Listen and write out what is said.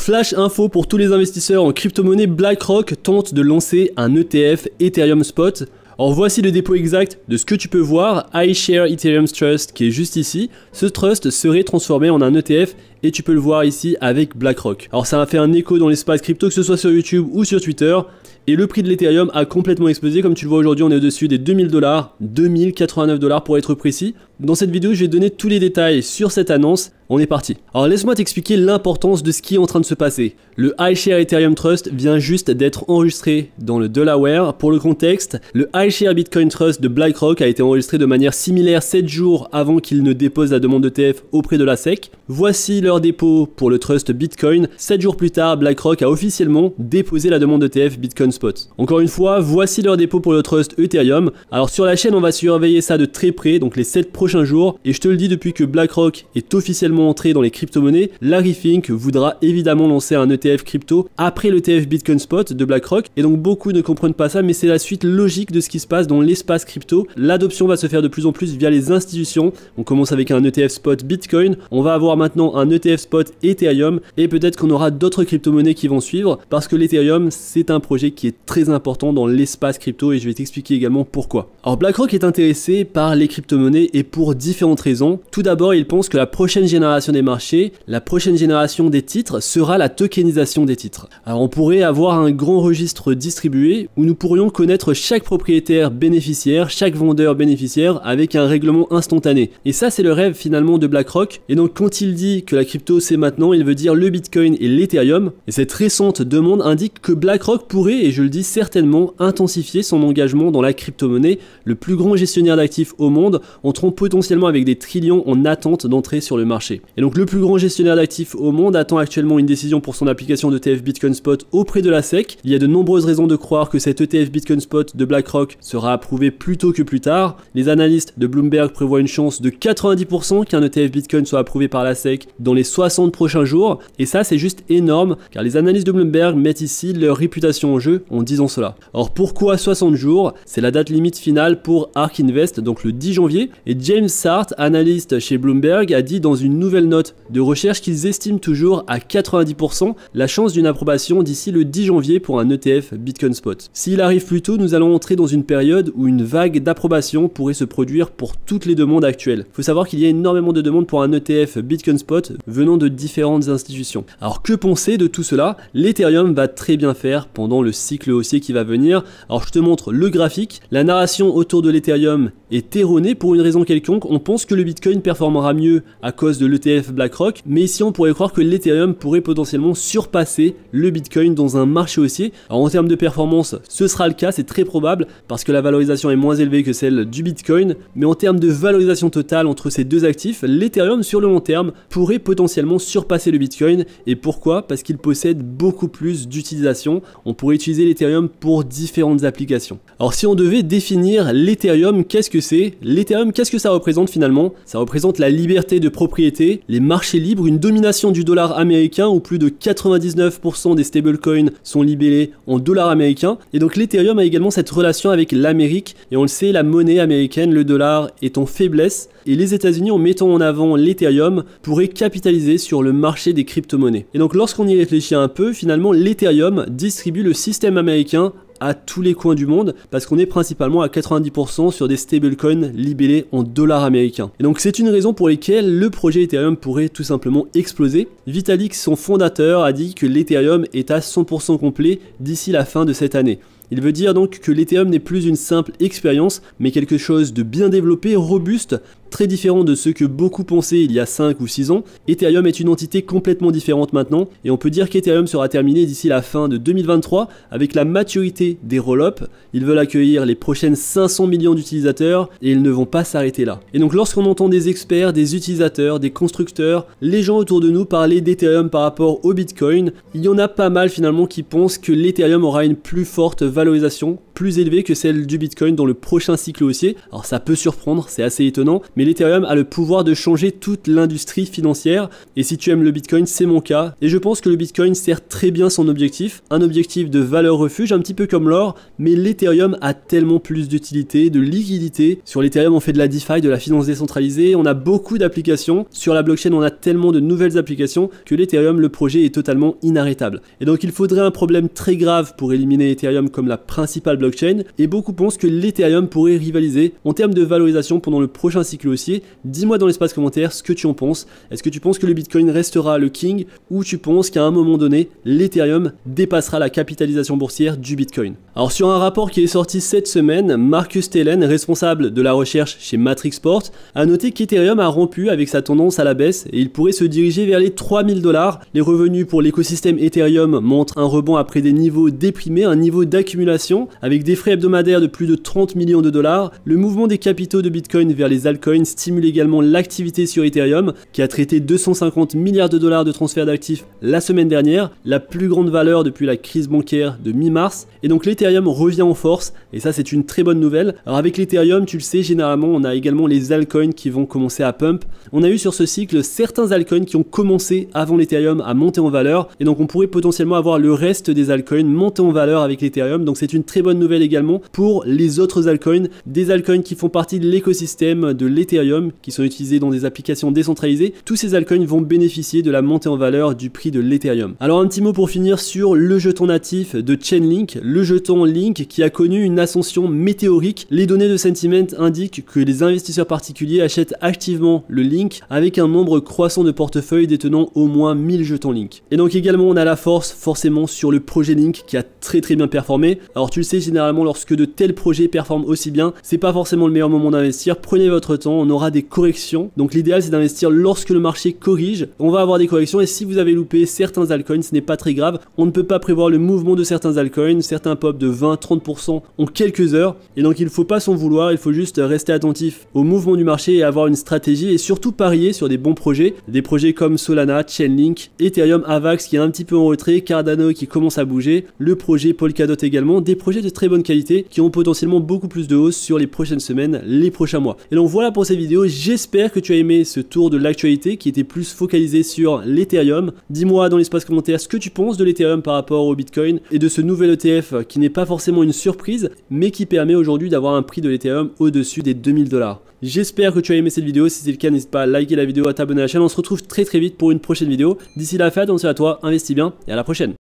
Flash info pour tous les investisseurs en crypto-monnaie, BlackRock tente de lancer un ETF Ethereum Spot. Alors voici le dépôt exact de ce que tu peux voir, iShares Ethereum Trust qui est juste ici. Ce trust serait transformé en un ETF et tu peux le voir ici avec BlackRock. Alors ça a fait un écho dans l'espace crypto, que ce soit sur YouTube ou sur Twitter. Et le prix de l'Ethereum a complètement explosé. Comme tu le vois aujourd'hui, on est au-dessus des 2000 $, 2089 $ pour être précis. Dans cette vidéo, je vais te donner tous les détails sur cette annonce. On est parti. Alors laisse-moi t'expliquer l'importance de ce qui est en train de se passer. Le iShares Ethereum Trust vient juste d'être enregistré dans le Delaware. Pour le contexte, le iShares Bitcoin Trust de BlackRock a été enregistré de manière similaire 7 jours avant qu'il ne dépose la demande d'ETF auprès de la SEC. Voici leur dépôt pour le Trust Bitcoin. 7 jours plus tard, BlackRock a officiellement déposé la demande d'ETF Bitcoin Spot. Encore une fois, voici leur dépôt pour le Trust Ethereum. Alors sur la chaîne, on va surveiller ça de très près, donc les 7 prochains jours. Et je te le dis, depuis que BlackRock est officiellement entré dans les crypto-monnaies, Larry Fink voudra évidemment lancer un ETF crypto après l'ETF Bitcoin Spot de BlackRock. Et donc beaucoup ne comprennent pas ça, mais c'est la suite logique de ce qui se passe dans l'espace crypto. L'adoption va se faire de plus en plus via les institutions. On commence avec un ETF Spot Bitcoin. On va avoir maintenant un ETF Spot Ethereum. Et peut-être qu'on aura d'autres crypto-monnaies qui vont suivre, parce que l'Ethereum, c'est un projet qui est très important dans l'espace crypto et je vais t'expliquer également pourquoi. Alors BlackRock est intéressé par les crypto-monnaies et pour différentes raisons. Tout d'abord, il pense que la prochaine génération des marchés, la prochaine génération des titres sera la tokenisation des titres. Alors on pourrait avoir un grand registre distribué où nous pourrions connaître chaque propriétaire bénéficiaire, chaque vendeur bénéficiaire avec un règlement instantané. Et ça, c'est le rêve finalement de BlackRock. Et donc quand il dit que la crypto c'est maintenant, il veut dire le Bitcoin et l'Ethereum. Et cette récente demande indique que BlackRock pourrait, et je le dis certainement, intensifier son engagement dans la crypto-monnaie. Le plus grand gestionnaire d'actifs au monde, entrant potentiellement avec des trillions en attente d'entrée sur le marché. Et donc le plus grand gestionnaire d'actifs au monde attend actuellement une décision pour son application d'ETF Bitcoin Spot auprès de la SEC. Il y a de nombreuses raisons de croire que cet ETF Bitcoin Spot de BlackRock sera approuvé plus tôt que plus tard. Les analystes de Bloomberg prévoient une chance de 90% qu'un ETF Bitcoin soit approuvé par la SEC dans les 60 prochains jours. Et ça, c'est juste énorme, car les analystes de Bloomberg mettent ici leur réputation en jeu en disant cela. Alors pourquoi 60 jours? C'est la date limite finale pour ARK Invest, donc le 10 janvier. Et James Hart, analyste chez Bloomberg, a dit dans une nouvelle note de recherche qu'ils estiment toujours à 90% la chance d'une approbation d'ici le 10 janvier pour un ETF Bitcoin Spot. S'il arrive plus tôt, nous allons entrer dans une période où une vague d'approbation pourrait se produire pour toutes les demandes actuelles. Il faut savoir qu'il y a énormément de demandes pour un ETF Bitcoin Spot venant de différentes institutions. Alors que penser de tout cela? L'Ethereum va très bien faire pendant le cycle haussier qui va venir. Alors je te montre le graphique. La narration autour de l'Ethereum est erronée pour une raison quelconque. On pense que le Bitcoin performera mieux à cause de l'ETF BlackRock, mais ici on pourrait croire que l'Ethereum pourrait potentiellement surpasser le Bitcoin dans un marché haussier. Alors en termes de performance, ce sera le cas, c'est très probable parce que la valorisation est moins élevée que celle du Bitcoin, mais en termes de valorisation totale entre ces deux actifs, l'Ethereum sur le long terme pourrait potentiellement surpasser le Bitcoin. Et pourquoi? Parce qu'il possède beaucoup plus d'utilisation. On pourrait utiliser l'Ethereum pour différentes applications. Alors si on devait définir l'Ethereum, qu'est-ce que c'est? L'Ethereum, qu'est-ce que ça représente finalement? Ça représente la liberté de propriété, les marchés libres, une domination du dollar américain où plus de 99% des stablecoins sont libellés en dollars américains. Et donc l'Ethereum a également cette relation avec l'Amérique. Et on le sait, la monnaie américaine, le dollar, est en faiblesse. Et les États-Unis, en mettant en avant l'Ethereum, pourraient capitaliser sur le marché des crypto-monnaies. Et donc lorsqu'on y réfléchit un peu, finalement l'Ethereum distribue le système américain à tous les coins du monde parce qu'on est principalement à 90% sur des stablecoins libellés en dollars américains. Et donc c'est une raison pour laquelle le projet Ethereum pourrait tout simplement exploser. Vitalik, son fondateur, a dit que l'Ethereum est à 100% complet d'ici la fin de cette année. Il veut dire donc que l'Ethereum n'est plus une simple expérience, mais quelque chose de bien développé, robuste, très différent de ce que beaucoup pensaient il y a 5 ou 6 ans. Ethereum est une entité complètement différente maintenant, et on peut dire qu'Ethereum sera terminé d'ici la fin de 2023 avec la maturité des roll-ups. Ils veulent accueillir les prochaines 500 millions d'utilisateurs, et ils ne vont pas s'arrêter là. Et donc lorsqu'on entend des experts, des utilisateurs, des constructeurs, les gens autour de nous parler d'Ethereum par rapport au Bitcoin, il y en a pas mal finalement qui pensent que l'Ethereum aura une plus forte valorisation plus élevée que celle du Bitcoin dans le prochain cycle haussier. Alors ça peut surprendre, c'est assez étonnant, mais l'Ethereum a le pouvoir de changer toute l'industrie financière. Et si tu aimes le Bitcoin, c'est mon cas. Et je pense que le Bitcoin sert très bien son objectif, un objectif de valeur refuge, un petit peu comme l'or, mais l'Ethereum a tellement plus d'utilité, de liquidité. Sur l'Ethereum, on fait de la DeFi, de la finance décentralisée, on a beaucoup d'applications. Sur la blockchain, on a tellement de nouvelles applications que l'Ethereum, le projet est totalement inarrêtable. Et donc il faudrait un problème très grave pour éliminer Ethereum comme la principale blockchain, et beaucoup pensent que l'Ethereum pourrait rivaliser en termes de valorisation pendant le prochain cycle haussier. Dis-moi dans l'espace commentaire ce que tu en penses. Est-ce que tu penses que le Bitcoin restera le king, ou tu penses qu'à un moment donné, l'Ethereum dépassera la capitalisation boursière du Bitcoin? Alors sur un rapport qui est sorti cette semaine, Marcus Thelen, responsable de la recherche chez Matrixport, a noté qu'Ethereum a rompu avec sa tendance à la baisse et il pourrait se diriger vers les 3000 $. Les revenus pour l'écosystème Ethereum montrent un rebond après des niveaux déprimés, un niveau d'accumulation avec des frais hebdomadaires de plus de 30 millions de dollars. Le mouvement des capitaux de Bitcoin vers les altcoins stimule également l'activité sur Ethereum, qui a traité 250 milliards de dollars de transferts d'actifs la semaine dernière, la plus grande valeur depuis la crise bancaire de mi-mars. Et donc l'Ethereum revient en force, et ça c'est une très bonne nouvelle. Alors avec l'Ethereum, tu le sais, généralement on a également les altcoins qui vont commencer à pump. On a eu sur ce cycle certains altcoins qui ont commencé avant l'Ethereum à monter en valeur, et donc on pourrait potentiellement avoir le reste des altcoins monter en valeur avec l'Ethereum. Donc c'est une très bonne nouvelle également pour les autres altcoins, des altcoins qui font partie de l'écosystème de l'Ethereum, qui sont utilisés dans des applications décentralisées. Tous ces altcoins vont bénéficier de la montée en valeur du prix de l'Ethereum. Alors un petit mot pour finir sur le jeton natif de Chainlink, le jeton Link qui a connu une ascension météorique. Les données de sentiment indiquent que les investisseurs particuliers achètent activement le Link avec un nombre croissant de portefeuilles détenant au moins 1000 jetons Link. Et donc également on a la force forcément sur le projet Link qui a très bien performé. Alors tu le sais, généralement lorsque de tels projets performent aussi bien, c'est pas forcément le meilleur moment d'investir. Prenez votre temps, on aura des corrections. Donc l'idéal c'est d'investir lorsque le marché corrige. On va avoir des corrections, et si vous avez loupé certains altcoins, ce n'est pas très grave. On ne peut pas prévoir le mouvement de certains altcoins, certains pop de 20-30% en quelques heures, et donc il ne faut pas s'en vouloir, il faut juste rester attentif au mouvement du marché et avoir une stratégie, et surtout parier sur des bons projets, des projets comme Solana, Chainlink, Ethereum, Avax qui est un petit peu en retrait, Cardano qui commence à bouger, le projet Polkadot également, des projets de très bonne qualité qui ont potentiellement beaucoup plus de hausse sur les prochaines semaines, les prochains mois. Et donc voilà pour cette vidéo, j'espère que tu as aimé ce tour de l'actualité qui était plus focalisé sur l'Ethereum. Dis-moi dans l'espace commentaire ce que tu penses de l'Ethereum par rapport au Bitcoin et de ce nouvel ETF qui n'est pas forcément une surprise, mais qui permet aujourd'hui d'avoir un prix de l'Ethereum au-dessus des 2000 $. J'espère que tu as aimé cette vidéo. Si c'est le cas, n'hésite pas à liker la vidéo, à t'abonner à la chaîne. On se retrouve très vite pour une prochaine vidéo. D'ici là, fais attention à toi, investis bien et à la prochaine.